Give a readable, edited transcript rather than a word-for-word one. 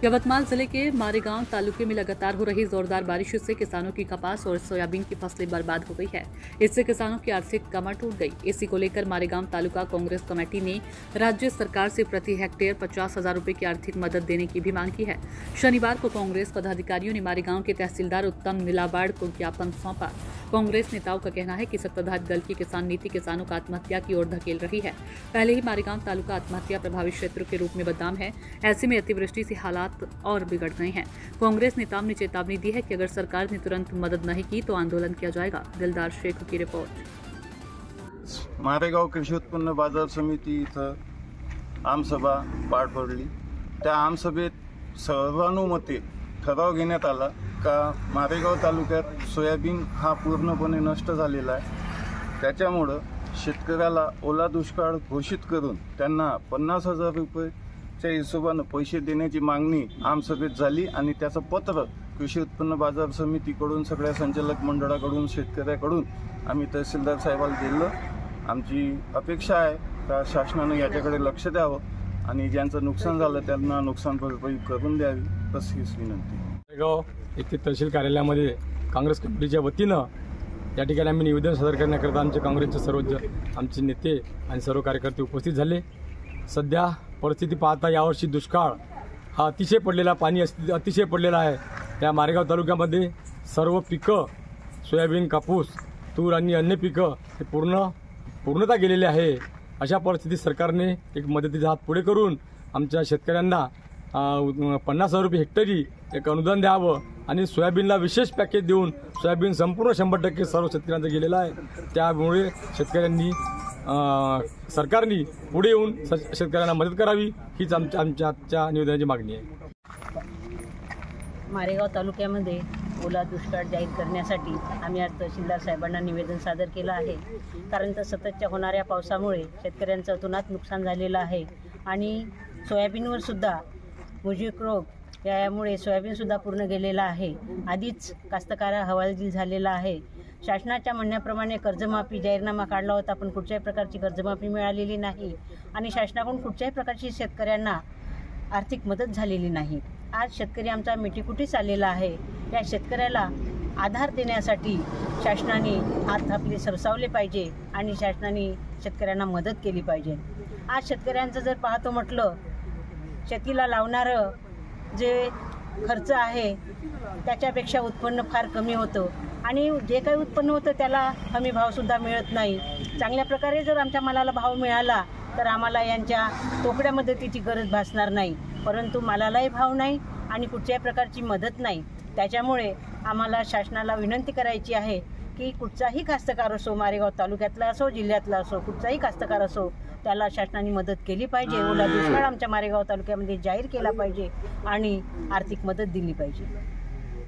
यवतमाल जिले के मारेगांव तालुके में लगातार हो रही जोरदार बारिश से किसानों की कपास और सोयाबीन की फसलें बर्बाद हो गई है। इससे किसानों की आर्थिक कमर टूट गई। इसी को लेकर मारेगांव तालुका कांग्रेस कमेटी ने राज्य सरकार से प्रति हेक्टेयर 50,000 रुपए की आर्थिक मदद देने की भी मांग की है। शनिवार को कांग्रेस पदाधिकारियों ने मारेगांव के तहसीलदार उत्तम नीलाबाड़ को ज्ञापन सौंपा। कांग्रेस नेताओं का कहना है कि सत्ताधारी दल की किसान नीति किसानों को आत्महत्या की ओर धकेल रही है। पहले ही मारेगांव तालुका आत्महत्या प्रभावित क्षेत्र के रूप में बदनाम है। ऐसे में अतिवृष्टि से हालात और बिगड़ गए हैं। कांग्रेस नेताओं ने चेतावनी दी है कि अगर सरकार ने तुरंत मदद नहीं की तो आंदोलन किया जाएगा। दिलदार शेख की रिपोर्ट। मारेगाव कृषी उत्पन्न बाजार समिती इथं आमसभा पार पडली। त्या आमसभेत सर्वानुमते ठराव घेण्यात आला का मारेगाव तालुक्यात सोयाबीन हा पूर्णपणे नष्ट झालेला आहे। त्याच्यामुळे शेतकऱ्याला ओला दुष्काळ घोषित करून त्यांना 50,000 रुपयेच्या हिशोबाने पैसे देण्याची मागणी आमसभेत झाली आणि त्याचं पत्र कृषी उत्पन्न बाजार समितीकडून सगळ्या संचालक मंडळाकडून शेतकऱ्याकडून आम्ही तहसीलदार साहेबाला दिलं। आमची अपेक्षा आहे का शासनाने याच्याकडे लक्ष द्यावं आणि ज्यांचं नुकसान झालं त्यांना नुकसान भरपाई करून द्यावी तशीच विनंती। मारेगाव येथे तहसील कार्यालयामध्ये काँग्रेस कमिटीच्या वतीनं या ठिकाणी आम्ही निवेदन सादर करण्याकरता आमचे काँग्रेसचे सर्व आमचे नेते आणि सर्व कार्यकर्ते उपस्थित झाले। सध्या परिस्थिती पाहता यावर्षी दुष्काळ हा अतिशय पडलेला पाणी अतिशय पडलेला आहे। या मारेगाव तालुक्यामध्ये सर्व पिकं सोयाबीन कापूस तूर आणि अन्य पिकं हे पूर्णतः गेलेले आहे। अशा परिस्थितीत सरकारने एक मदतीचा हात पुढे करून आमच्या शेतकऱ्यांना 50,000 रुपये हेक्टरी एक अनुदान द्यावं आणि सोयाबीनला विशेष पॅकेज देऊन सोयाबीन संपूर्ण 100% सर्व शेतकऱ्यांचं गेलेलं आहे। त्यामुळे शेतकऱ्यांनी सरकारने पुढे येऊन शेतकऱ्यांना मदत करावी हीच आमच्या निवेदनाची मागणी आहे। मारेगाव तालुक्यामध्ये ओला दुष्काळ जाहीर करण्यासाठी आम्ही आज तहसीलदार साहेबांना निवेदन सादर केलं आहे। कारण तर सततच्या होणाऱ्या पावसामुळे शेतकऱ्यांचं अतोनात नुकसान झालेलं आहे आणि सोयाबीनवर सुद्धा मुजीक रोग यामुळे सोयाबीनसुद्धा पूर्ण गेलेला आहे। आधीच कास्तकार हवालदिल झालेला आहे। शासनाच्या म्हणण्याप्रमाणे कर्जमाफी जाहीरनामा काढला होता, पण कुठल्याही प्रकारची कर्जमाफी मिळालेली नाही आणि शासनाकडून कुठल्याही प्रकारची शेतकऱ्यांना आर्थिक मदत झालेली नाही। आज शेतकरी आमचा मिठीकुटीस आलेला आहे। या शेतकऱ्याला आधार देण्यासाठी शासनाने हात आपले सरसावले पाहिजे आणि शासनाने शेतकऱ्यांना मदत केली पाहिजे। आज शेतकऱ्यांचं जर पाहतो म्हटलं शेतीला लावणारं जे खर्च आहे त्याच्यापेक्षा उत्पन्न फार कमी होतं आणि जे काही उत्पन्न होतं त्याला हमी भावसुद्धा मिळत नाही। चांगल्या प्रकारे जर आमच्या मालाला भाव मिळाला तर आम्हाला यांच्या तोकड्या मदतीची गरज भासणार नाही, परंतु मालालाही भाव नाही आणि कुठल्याही प्रकारची मदत नाही। त्याच्यामुळे आम्हाला शासनाला विनंती करायची आहे की कुठचाही कास्तकार असो, मारेगाव तालुक्यातला असो, जिल्ह्यातला असो, कुठचाही कास्तकार असो, त्याला शासनाने मदत केली पाहिजे। ओला दुष्काळ आमच्या मारेगाव तालुक्यामध्ये जाहीर केला पाहिजे आणि आर्थिक मदत दिली पाहिजे।